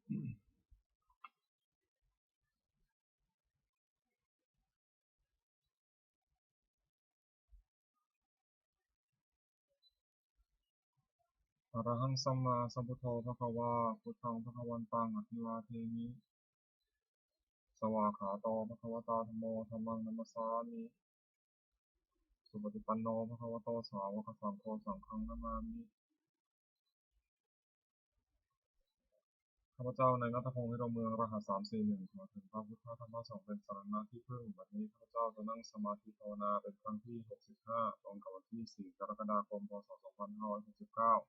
อะระหังสัมมาสัมพุทโธภควาพุทธังภควันตังอภิวาเทมิสวากขาโตภควตาธัมโมธัมมังนัมมสสามิสุปฏิปันโนภควโตสาวกสังโฆสังฆังนะมามิข้าพเจ้าในณัฐพงษ์วิโรจน์เมืองรหัส341ขอถึงพระพุทธธรรมสงฆ์เป็นสรณะที่พึ่งบัดนี้ข้าพเจ้าจะนั่งสมาธิภาวนาเป็นครั้งที่65ตรงกับวันที่4กรกฎาคมพศ2569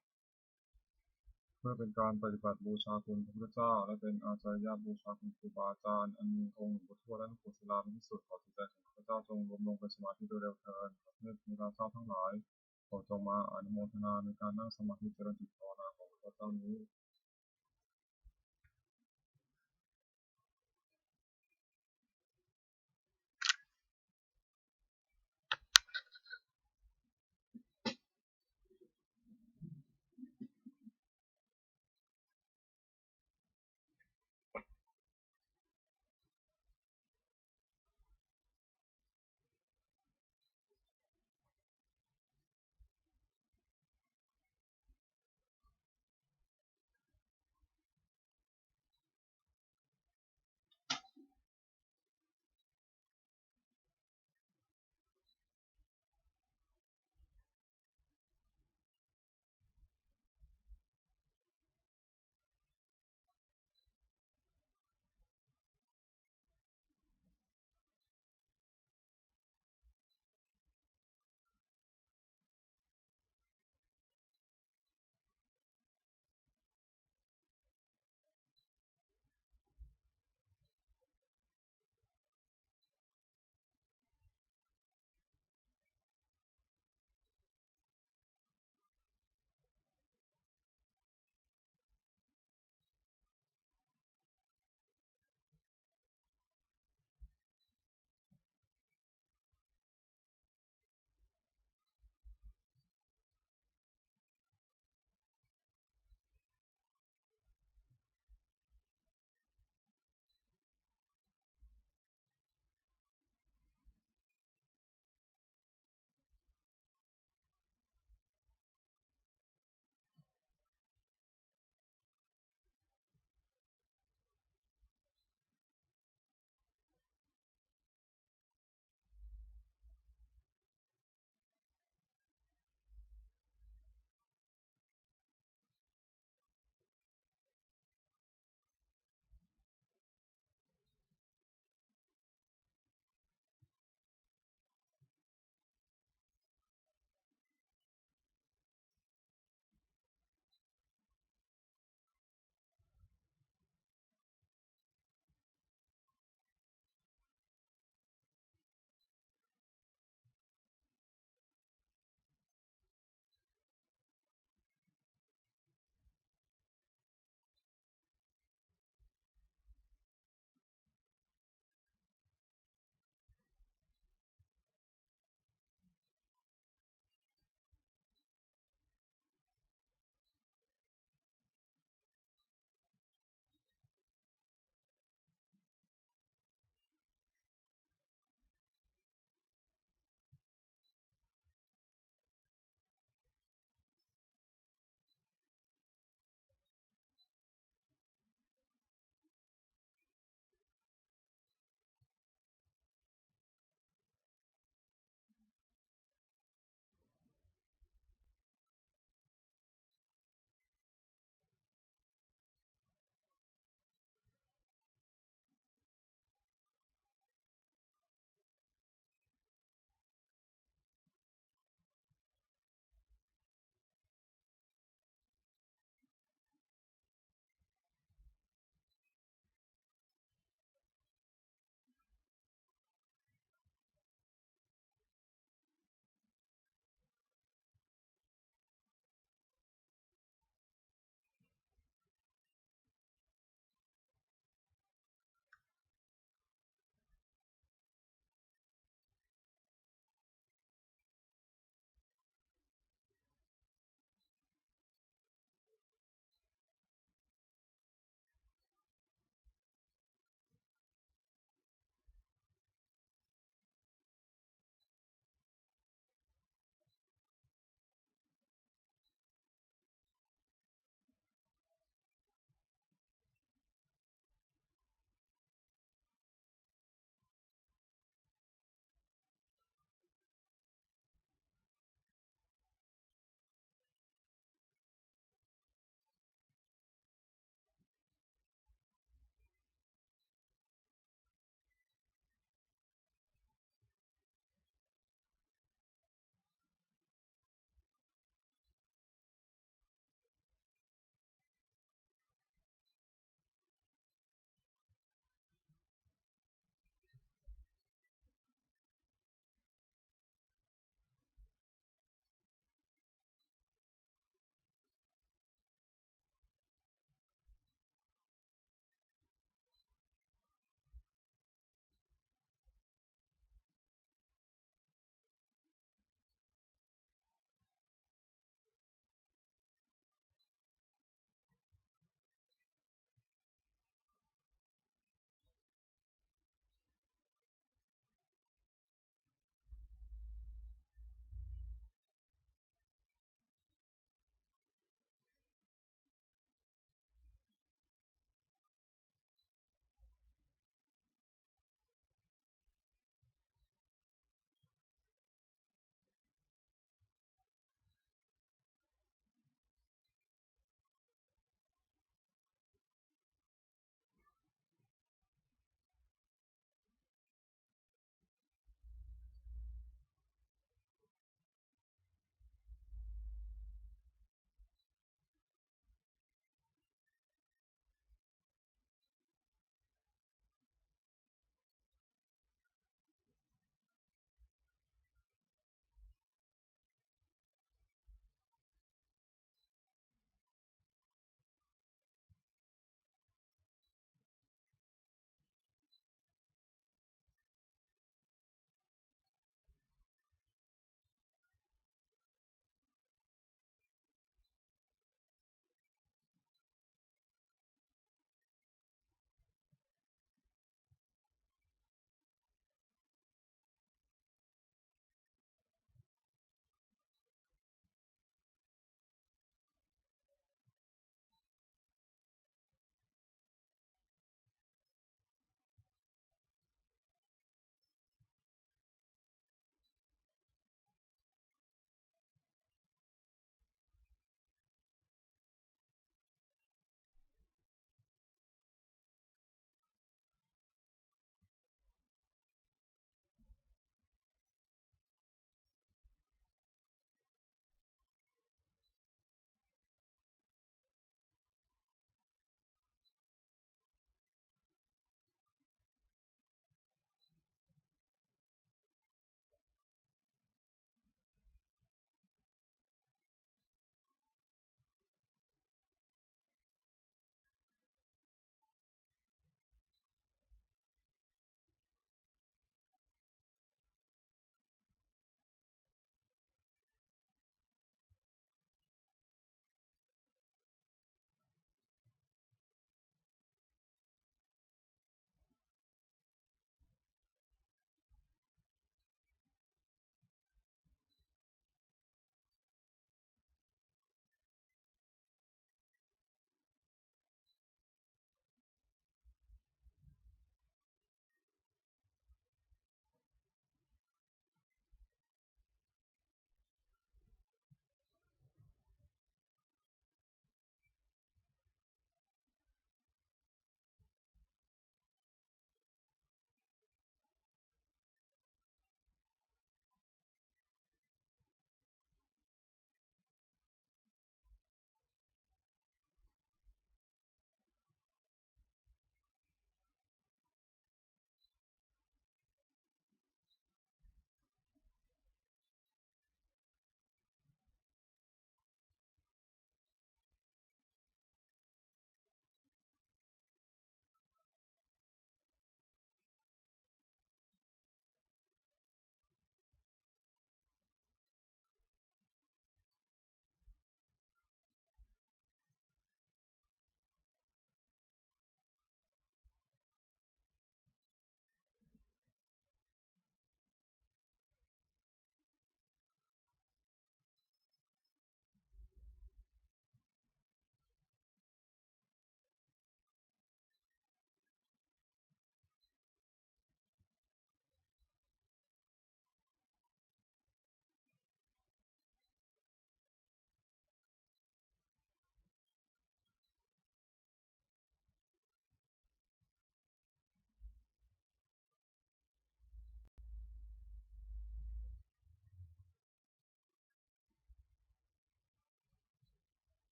เพื่อเป็นการปฏิบัติบูชาคุณพระพุทธเจ้าและเป็นอาจาริยบูชาคุณครูบาอาจารย์อันมีองค์หลวงปู่ทวดและหลวงปู่ศิลาเป็นที่สุดขอจิตใจของข้าพเจ้าจงรวมลงเป็นสมาธิโดยเร็วเทอญขอเทพราชาทั้งหลายขอจงมาอนุโมทนาในการนั่งสมาธิเจริญจิตภาวนาของข้าพเจ้านี้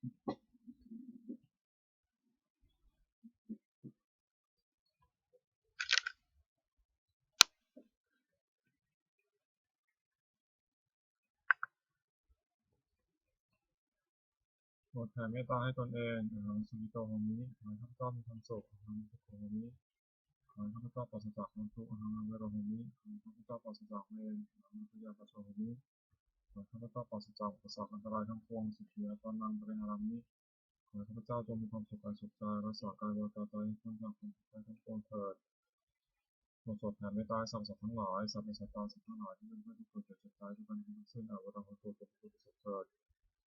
โปรดแผ่เมตตาให้ตนเองอหังสุขิโตโหมิขอให้ข้าพเจ้ามีความสุขอหังสุขโหมิขอให้ข้าพเจ้าปราศจากความทุกข์อหังอเวโรโหมิขอให้ข้าพเจ้าปราศจากเวรอหังพยาปชโชโหมิขอให้ข้าพเจ้าปราศจากอุปสรรคอันตรายทั้งปวงสุขีอัตานังปริหารามิขอให้ข้าพเจ้าจงมีความสุขกายสุขใจรักษากายวาจาใจให้พ้นจากความทุกข์ภัยทั้งปวงเถิดโปรดแผ่เมตตาให้สรรพสัตว์ทั้งหลายสัตว์ในสัตว์ตาสัตว์ทั้งหลายที่เป็นเพื่อนที่เกิดเจ็บเจ็บตายด้วยกันทั้งสิ้นอาวุธของตัวจงเป็นสุขเถิด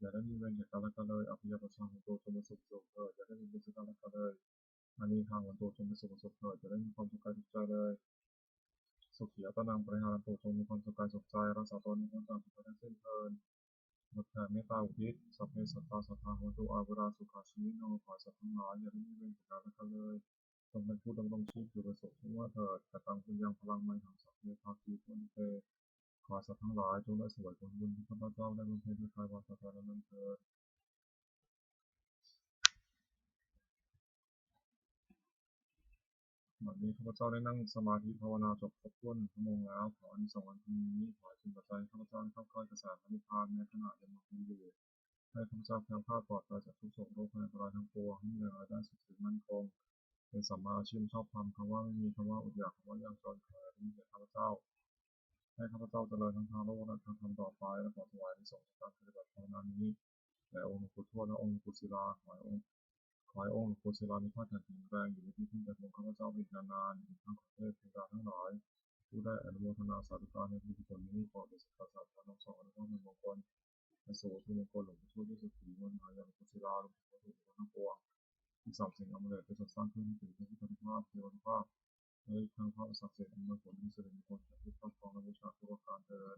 อย่าได้มีเวรแก่กันและกันเลยอภิยาประชาของตัวจงเป็นสุขเถิดอย่าได้มีเวรแก่กันและกันเลยอานิทางของตัวจงเป็นสุขเถิดอย่าได้มีความสุขกายสุขใจเลยสุขีอัตนังปริหารตัวจงมีความสุขกายสุขใจรักษาตนให้พ้นจากทุกข์ทั้งสิ้นเถิดโปรดแผ่เมตตาอุทิศสัพเพสัตตาสัทธาโหตุอาวิราสุขาชีวิโนขอให้สัตว์ทั้งหลายอย่าได้มีเวรแก่กันและกันเลยจงเป็นผู้ดำรงชีพอยู่เป็นสุขทั่วเถิดกตังปุญญังพลังไมหังสัพเพภาคีพุนิเตขอให้สัตว์ทั้งหลายจงได้สวยผลบุญที่ข้าพเจ้าได้บำเพ็ญด้วยกายวาจาใจและนั้นเถิดบัดนี้ข้าพเจ้าได้นั่งสมาธิภาวนาจบครบถ้วน1 ชั่วโมงแล้วขออานิสงส์อันยิ่งนี้ขอให้เป็นปัจจัยให้ข้าพเจ้าเข้าใกล้กระแสพระนิพพานในขณะยังบำเพ็ญอยู่ให้ข้าพเจ้าแคล้วคลาดปลอดภัยจากทุกโศกโรคภัยอันตรายทั้งปวงให้มีรายได้สุขสิมั่นคงเป็นสัมมาอาชีพชอบธรรมคำว่าไม่มีคำว่าอดอยากคำว่ายากจนขอให้มีแก่ข้าพเจ้าให้ข้าพเจ้าเจริญทั้งทางโลกและทางธรรมต่อไปและขอถวายอานิสงส์จากการปฏิบัติภาวนานี้แด่องค์หลวงปู่ทวดและองค์หลวงปู่ศิลาขอให้องค์หลวงปู่ศิลามีพระแข็งแรงอยู่ในที่พึ่งของข้าพเจ้าอีกนานๆอีกทั้งขอเทพเทวดาทั้งหลายผู้ได้อนุโมทนาสาธุการในบุญกุศลนี้ขอเป็นสิทธิศาสตร์ทั้งสองและก็เป็นมงคลในสู่ที่มงคลหลวงปู่ทวดด้วยสุขีมนหายาหลวงปู่ศิลาหลวงปู่ทวดทั้งปวงที่สามสิ่งอมฤตเป็นสร้างขึ้นถึงพระพุทธภาพเทวภาพและทางพระศักดิ์สิทธิ์อันเป็นผลที่สิริมงคลจากที่ครอบครองและบูชาทุกประการเถิด